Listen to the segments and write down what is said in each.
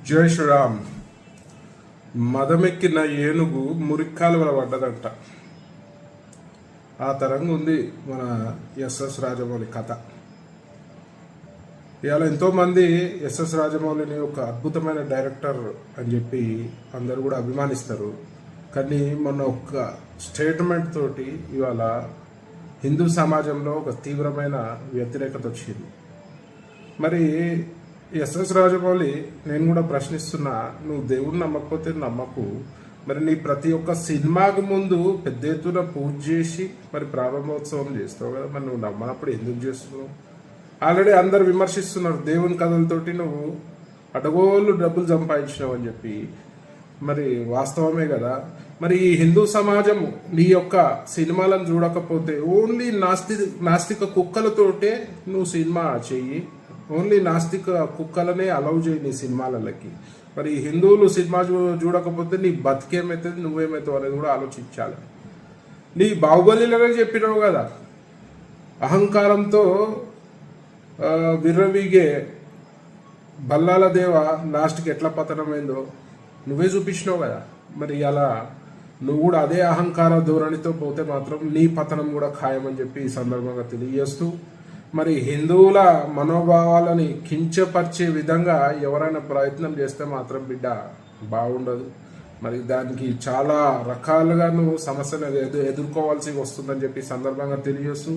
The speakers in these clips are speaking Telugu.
జై శ్రీరామ్. మదమెక్కిన ఏనుగు మురిక్కాలువల పడ్డదంట. ఆ తరంగా ఉంది మన ఎస్ఎస్ రాజమౌళి కథ. ఇవాళ ఎంతోమంది ఎస్ఎస్ రాజమౌళిని ఒక అద్భుతమైన డైరెక్టర్ అని చెప్పి అందరూ కూడా అభిమానిస్తారు. కానీ మొన్న ఒక స్టేట్మెంట్ తోటి ఇవాళ హిందూ సమాజంలో ఒక తీవ్రమైన వ్యతిరేకత వచ్చింది. మరి ఎస్ఎస్ రాజమౌళి, నేను కూడా ప్రశ్నిస్తున్నా, నువ్వు దేవుడిని నమ్మకపోతే నమ్మకు, మరి నీ ప్రతి ఒక్క సినిమాకు ముందు పెద్ద ఎత్తున పూజ చేసి మరి ప్రారంభోత్సవం చేస్తావు కదా, మరి నువ్వు నమ్మనప్పుడు ఎందుకు చేస్తున్నావు? ఆల్రెడీ అందరు విమర్శిస్తున్నారు, దేవుని కథలతోటి నువ్వు అడగోళ్ళు డబ్బులు సంపాదించినావు అని చెప్పి. మరి వాస్తవమే కదా. మరి ఈ హిందూ సమాజం నీ యొక్క సినిమాలను చూడకపోతే ఓన్లీ నాస్తిక కుక్కలతోటే నువ్వు సినిమా చెయ్యి, ఓన్లీ నాస్తిక కుక్కలనే అలౌ చేయి నీ సినిమాలకి. మరి హిందువులు సినిమా చూడకపోతే నీ బతికేమవుతుంది, నువ్వేమవుతావు అనేది కూడా ఆలోచించాలి. నీ బాహుబలిలోనే చెప్పినావు కదా, అహంకారంతో విర్రవీగే బల్లాల దేవ లాస్ట్కి ఎట్లా పతనమైందో నువ్వే చూపించినావు కదా. మరి అలా నువ్వు కూడా అదే అహంకార ధోరణితో పోతే మాత్రం నీ పతనం కూడా ఖాయమని చెప్పి ఈ సందర్భంగా తెలియజేస్తూ, మరి హిందువుల మనోభావాలని కించపరిచే విధంగా ఎవరైనా ప్రయత్నం చేస్తే మాత్రం బిడ్డ బాగుండదు. మరి దానికి చాలా రకాలుగా నువ్వు సమస్యను ఎదుర్కోవాల్సి వస్తుందని చెప్పి సందర్భంగా తెలియజేస్తూ,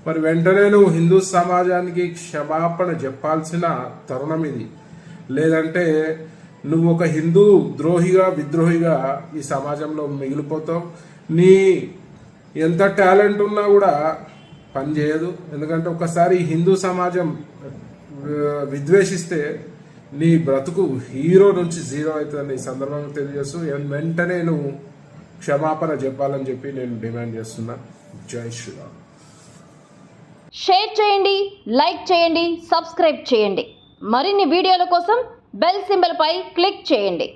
మరి వెంటనే నువ్వు హిందూ సమాజానికి క్షమాపణ చెప్పాల్సిన తరుణం ఇది. లేదంటే నువ్వు ఒక హిందూ ద్రోహిగా విద్రోహిగా ఈ సమాజంలో మిగిలిపోతావు. నీ ఎంత టాలెంట్ ఉన్నా కూడా పని చేయదు. ఎందుకంటే ఒకసారి హిందూ సమాజం విద్వేషిస్తే నీ బ్రతుకు హీరో నుంచి జీరో అవుతుందని ఈ సందర్భంగా తెలియజేస్తూ, వెంటనే నువ్వు క్షమాపణ చెప్పాలని చెప్పి నేను డిమాండ్ చేస్తున్నా. జై శ్రీరామ్. షేర్ చేయండి, లైక్ చేయండి, సబ్స్క్రైబ్ చేయండి. మరిన్ని వీడియోల కోసం బెల్ సింబల్ పై క్లిక్ చేయండి.